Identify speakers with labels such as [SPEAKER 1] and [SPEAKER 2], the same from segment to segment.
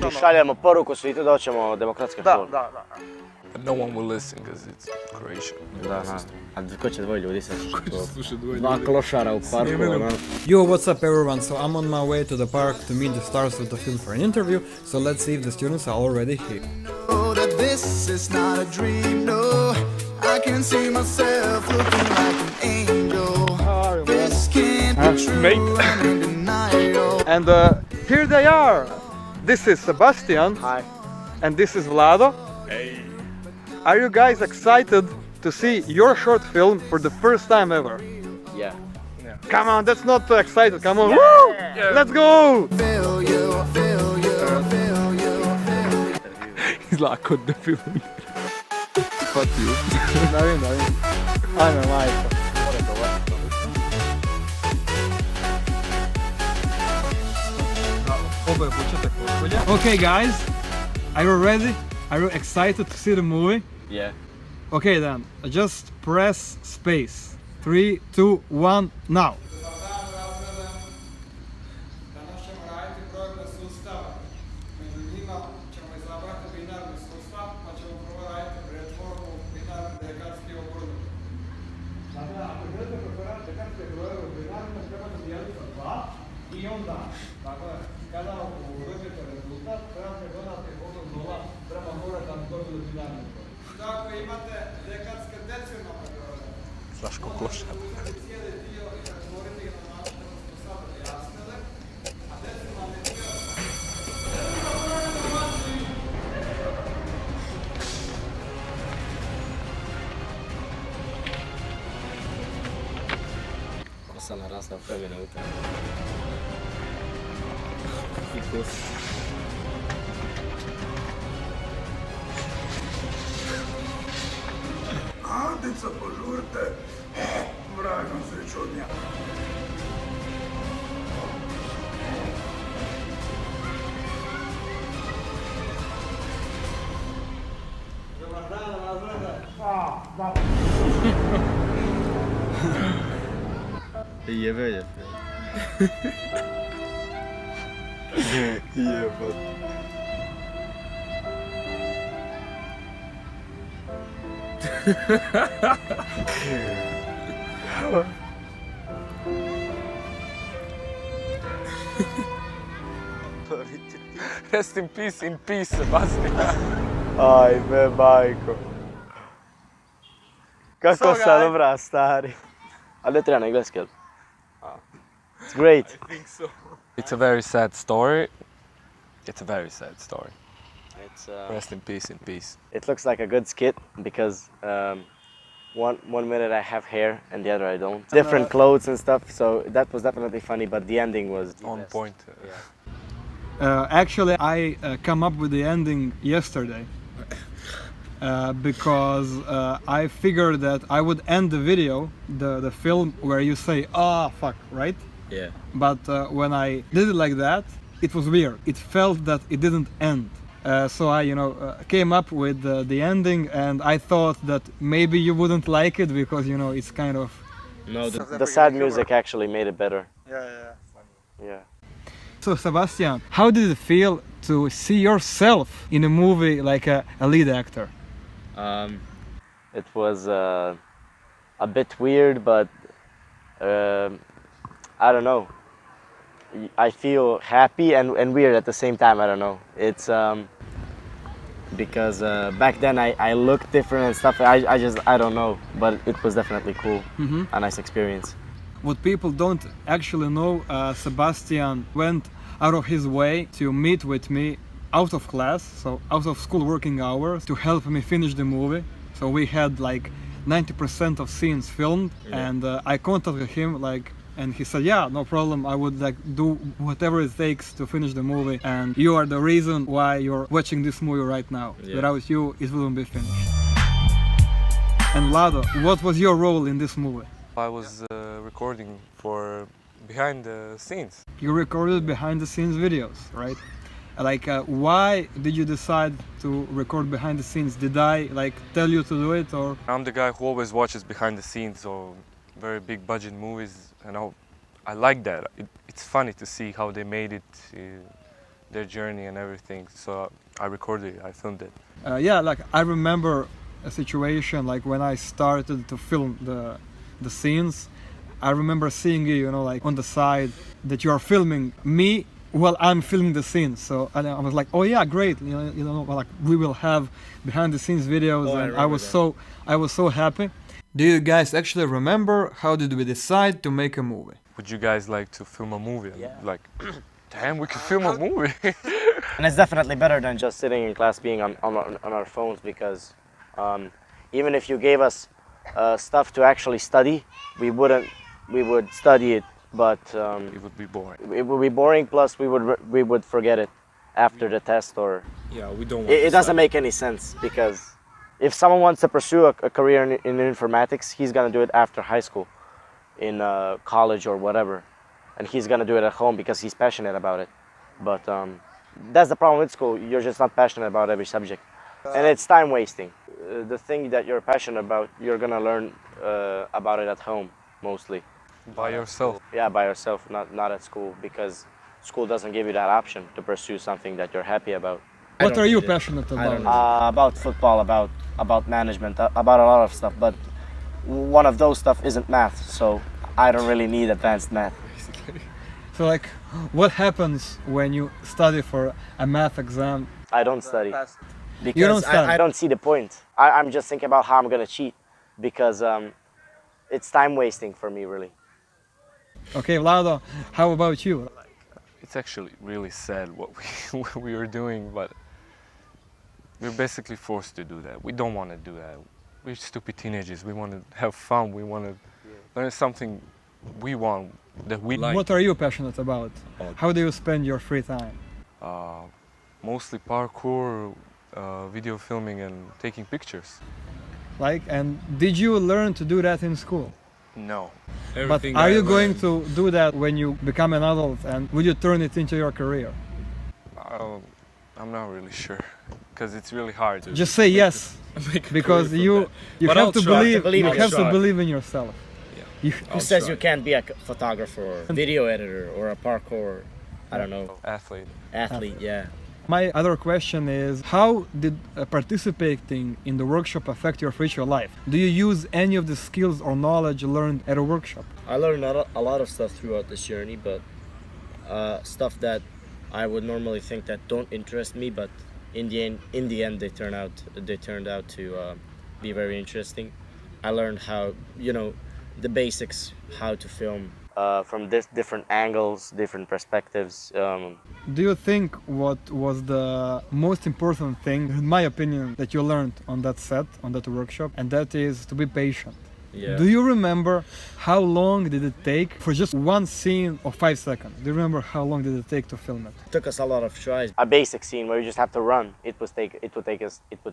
[SPEAKER 1] ti šaljemo poruku svijetu da hoćemo demokratske škole.
[SPEAKER 2] Da.
[SPEAKER 3] No one will listen because it's Croatia.
[SPEAKER 1] Da. A ko će dvoje ljudi sad
[SPEAKER 3] Slušaj, dvoje
[SPEAKER 1] Dva klošara u parku, ono.
[SPEAKER 4] Yo, what's up everyone? So I'm on my way to the park to meet the stars of the film for an interview, so let's see if the students are already here.
[SPEAKER 5] That this is not a dream, no. I can see myself looking like an angel. This can't be true, I'm in denial.
[SPEAKER 2] And here they are. This is Sebastian.
[SPEAKER 1] Hi.
[SPEAKER 2] And this is Vlado.
[SPEAKER 3] Hey.
[SPEAKER 2] Are you guys excited to see your short film for the first time ever?
[SPEAKER 1] Yeah.
[SPEAKER 2] Come on, that's not too excited. Come on, woo! Let's go!
[SPEAKER 3] Izlako da film. Shvatio.
[SPEAKER 2] Da vidim. Ajme, majko.
[SPEAKER 4] Okay guys, are you ready? Are you excited to see the movie?
[SPEAKER 1] Yeah.
[SPEAKER 4] Okay then, just press space. 3, 2, 1, now.
[SPEAKER 3] Flaško kloša.
[SPEAKER 1] Kosa narasla u 5 minuta. I plus.
[SPEAKER 5] Antica požurte, vragom se čudnja.
[SPEAKER 1] Jebe. Jebe.
[SPEAKER 3] Rest in peace, Sebastian.
[SPEAKER 1] Ajme, majko. Kako sam dobra, stari. Ali ne treba na engleski, jel? It's great.
[SPEAKER 3] I think so. It's a very sad story. It's a very sad story.
[SPEAKER 1] It's,
[SPEAKER 3] Rest in peace.
[SPEAKER 1] it looks like a good skit because one minute I have hair and the other I don't. Different clothes and stuff, so that was definitely funny, but the ending was the
[SPEAKER 3] On
[SPEAKER 1] best.
[SPEAKER 3] point.
[SPEAKER 4] Actually, I come up with the ending yesterday because I figured that I would end the video, the film, where you say, "Ah, fuck," right?
[SPEAKER 1] Yeah.
[SPEAKER 4] But when I did it like that, it was weird. It felt that it didn't end. So I, came up with the ending, and I thought that maybe you wouldn't like it because, it's kind of...
[SPEAKER 1] No, the sad music actually made it better. Yeah.
[SPEAKER 4] So Sebastian, how did it feel to see yourself in a movie like a lead actor?
[SPEAKER 1] It was a bit weird, but I don't know. I feel happy and weird at the same time. I don't know. It's because back then I looked different and stuff. I don't know, but it was definitely cool. A nice experience.
[SPEAKER 4] What people don't actually know, Sebastian went out of his way to meet with me out of class, so out of school working hours, to help me finish the movie. So we had like 90% of scenes filmed, and I contacted him and he said, yeah, no problem, I would do whatever it takes to finish the movie, and you are the reason why you're watching this movie right now. Without you, it wouldn't be finished. And Vlado, what was your role in this movie?
[SPEAKER 3] I was recording for behind the scenes.
[SPEAKER 4] You recorded behind the scenes videos, right? Why did you decide to record behind the scenes? Did I tell you to do it, or?
[SPEAKER 3] I'm the guy who always watches behind the scenes or very big budget movies, and I like that. It's funny to see how they made it their journey and everything. So I recorded it, I filmed it.
[SPEAKER 4] Yeah, like I remember a situation like when I started to film the scenes. I remember seeing you, you know, like on the side that you are filming me while I'm filming the scenes. So and I was like, oh yeah, great, you know, like we will have behind the scenes videos, and I was so happy. Do you guys actually remember how did we decide to make a movie?
[SPEAKER 3] Would you guys like to film a movie?
[SPEAKER 1] Yeah.
[SPEAKER 3] Like, damn, we could film a movie.
[SPEAKER 1] And it's definitely better than just sitting in class being on our phones, because even if you gave us stuff to actually study, we would study it, but
[SPEAKER 3] It would be boring.
[SPEAKER 1] it would be boring. Plus, we would forget it after the test, or
[SPEAKER 6] Yeah, we don't want
[SPEAKER 1] it doesn't make any sense, because if someone wants to pursue a career in informatics, he's gonna do it after high school, in college or whatever, and he's gonna do it at home because he's passionate about it. But that's the problem with school. You're just not passionate about every subject, and it's time wasting. The thing that you're passionate about, you're gonna learn about it at home mostly.
[SPEAKER 3] By yourself.
[SPEAKER 1] Yeah, by yourself, not at school, because school doesn't give you that option to pursue something that you're happy about.
[SPEAKER 4] What are you passionate about?
[SPEAKER 1] About football, about management, about a lot of stuff. But one of those stuff isn't math, so I don't really need advanced math.
[SPEAKER 4] So like, what happens when you study for a math exam?
[SPEAKER 1] I don't study because
[SPEAKER 4] You don't study?
[SPEAKER 1] I don't see the point. I'm just thinking about how I'm gonna cheat, because it's time wasting for me, really.
[SPEAKER 4] Okay, Vlado, how about you?
[SPEAKER 3] It's actually really sad what what we were doing, but we're basically forced to do that. We don't want to do that. We're stupid teenagers. We want to have fun. We want to learn something we want, that we like.
[SPEAKER 4] What are you passionate about? How do you spend your free time?
[SPEAKER 3] Mostly parkour, video filming, and taking pictures.
[SPEAKER 4] Like, and did you learn to do that in school?
[SPEAKER 3] No.
[SPEAKER 4] But are you going to do that when you become an adult, and would you turn it into your career?
[SPEAKER 3] I'm not really sure, because it's really hard.
[SPEAKER 4] Just say yes, because you
[SPEAKER 6] But
[SPEAKER 4] have
[SPEAKER 6] I'll
[SPEAKER 4] to
[SPEAKER 6] try.
[SPEAKER 4] believe. You have to
[SPEAKER 6] try.
[SPEAKER 4] believe in yourself.
[SPEAKER 1] Who says you can't be a photographer or video editor or a parkour, I don't know,
[SPEAKER 3] Athlete.
[SPEAKER 1] athlete? Yeah.
[SPEAKER 4] My other question is, how did participating in the workshop affect your future life? Do you use any of the skills or knowledge learned at a workshop?
[SPEAKER 7] I learned a lot of stuff throughout this journey, but stuff that I would normally think that don't interest me, but in the end they turned out to be very interesting. I learned how, the basics, how to film.
[SPEAKER 1] From different angles, different perspectives.
[SPEAKER 4] Do you think what was the most important thing, in my opinion, that you learned on that set, on that workshop, and that is to be patient?
[SPEAKER 7] Yeah.
[SPEAKER 4] Do you remember how long did it take for just one scene of 5 seconds? Do you remember how long did it take to film it?
[SPEAKER 7] It took us a lot of tries.
[SPEAKER 1] A basic scene where you just have to run. It would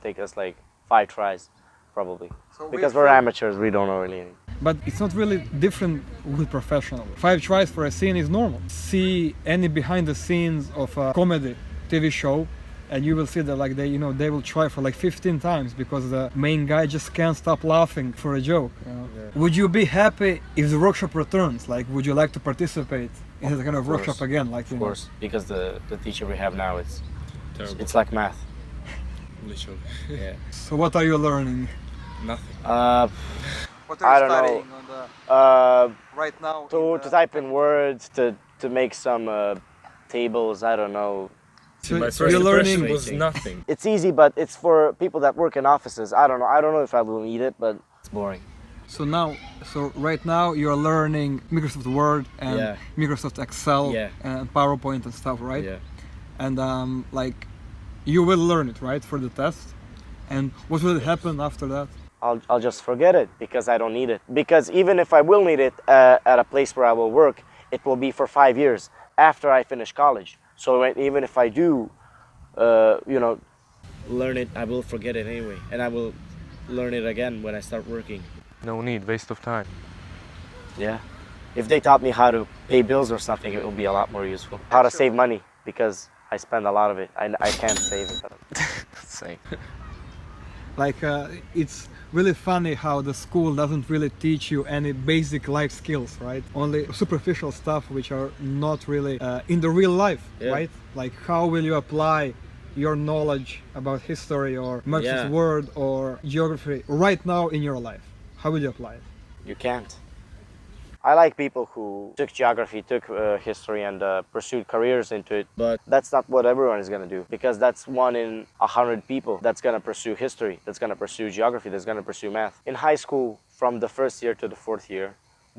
[SPEAKER 1] take us like 5 tries, probably. Because we're amateurs, we don't know really anything.
[SPEAKER 4] But it's not really different with professional. 5 tries for a scene is normal. See any behind the scenes of a comedy TV show, and you will see that like they will try for like 15 times because the main guy just can't stop laughing for a joke. Yeah. Would you be happy if the workshop returns? Like, would you like to participate in that kind of workshop again? Like,
[SPEAKER 1] Of course, because the teacher we have now,
[SPEAKER 6] Terrible.
[SPEAKER 1] it's like math.
[SPEAKER 6] Literally.
[SPEAKER 1] Yeah.
[SPEAKER 4] So what are you learning?
[SPEAKER 6] Nothing.
[SPEAKER 2] What
[SPEAKER 1] I don't know.
[SPEAKER 2] on the right now?
[SPEAKER 1] To type in words, to make some tables. I don't know.
[SPEAKER 4] So
[SPEAKER 6] My
[SPEAKER 4] so
[SPEAKER 6] first
[SPEAKER 4] you're
[SPEAKER 6] impression
[SPEAKER 4] learning.
[SPEAKER 6] was nothing.
[SPEAKER 1] It's easy, but it's for people that work in offices. I don't know. I don't know if I will need it, but it's boring.
[SPEAKER 4] So right now you're learning Microsoft Word and
[SPEAKER 7] Yeah.
[SPEAKER 4] Microsoft Excel
[SPEAKER 7] Yeah.
[SPEAKER 4] and PowerPoint and stuff, right?
[SPEAKER 7] Yeah.
[SPEAKER 4] And like you will learn it, right, for the test. And what will happen after that?
[SPEAKER 1] I'll just forget it because I don't need it. Because even if I will need it at a place where I will work, it will be for 5 years after I finish college. So even if I do,
[SPEAKER 7] Learn it, I will forget it anyway, and I will learn it again when I start working.
[SPEAKER 3] No need, waste of time.
[SPEAKER 1] yeah, if they taught me how to pay bills or something, it will be a lot more useful. How to save money, because I spend a lot of it. I can't save it.
[SPEAKER 3] Same.
[SPEAKER 4] Like it's really funny how the school doesn't really teach you any basic life skills, right? Only superficial stuff which are not really in the real life,
[SPEAKER 7] Yeah.
[SPEAKER 4] right? Like how will you apply your knowledge about history or Marxist
[SPEAKER 7] Yeah.
[SPEAKER 4] word or geography right now in your life? How will you apply it?
[SPEAKER 1] You can't. I like people who took geography, took history, and pursued careers into it.
[SPEAKER 7] But
[SPEAKER 1] That's not what everyone is going to do, because that's 1 in 100 people that's going to pursue history, that's going to pursue geography, that's going to pursue math. In high school, from the first year to the 4th year,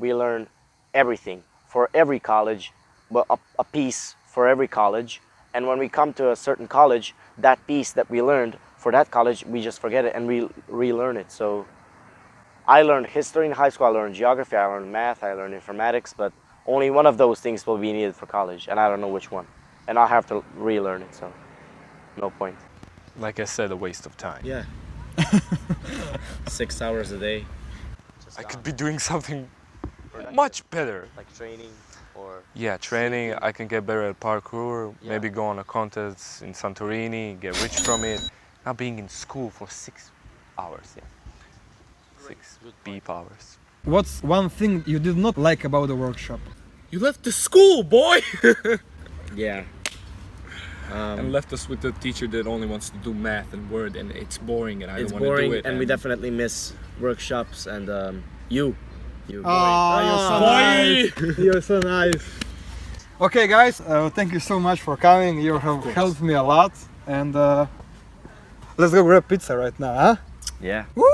[SPEAKER 1] we learn everything for every college, but a piece for every college. And when we come to a certain college, that piece that we learned for that college, we just forget it and we relearn it. So I learned history in high school, I learned geography, I learned math, I learned informatics, but only one of those things will be needed for college, and I don't know which one. And I'll have to relearn it, so no point.
[SPEAKER 3] Like I said, a waste of time.
[SPEAKER 7] yeah, 6 hours a day.
[SPEAKER 3] I could be doing something much better.
[SPEAKER 1] Like training or...
[SPEAKER 3] Yeah, training, I can get better at parkour,
[SPEAKER 1] Yeah.
[SPEAKER 3] maybe go on a contest in Santorini, get rich from it. Not being in school for 6 hours, yeah. 6 beep hours.
[SPEAKER 4] What's one thing you did not like about the workshop?
[SPEAKER 6] You left the school, boy!
[SPEAKER 7] Yeah.
[SPEAKER 6] And left us with the teacher that only wants to do math and word, and it's boring, and I
[SPEAKER 7] It's
[SPEAKER 6] don't want to
[SPEAKER 7] boring,
[SPEAKER 6] do it.
[SPEAKER 7] and we definitely miss workshops and you. You.
[SPEAKER 4] You're so nice. You're so nice. Okay, guys, thank you so much for coming. You have helped me a lot, and let's go grab pizza right now, huh?
[SPEAKER 7] Yeah.
[SPEAKER 4] Woo!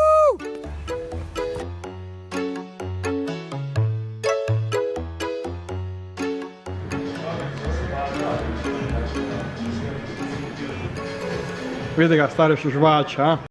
[SPEAKER 4] Vidi ga, stari žvač, a?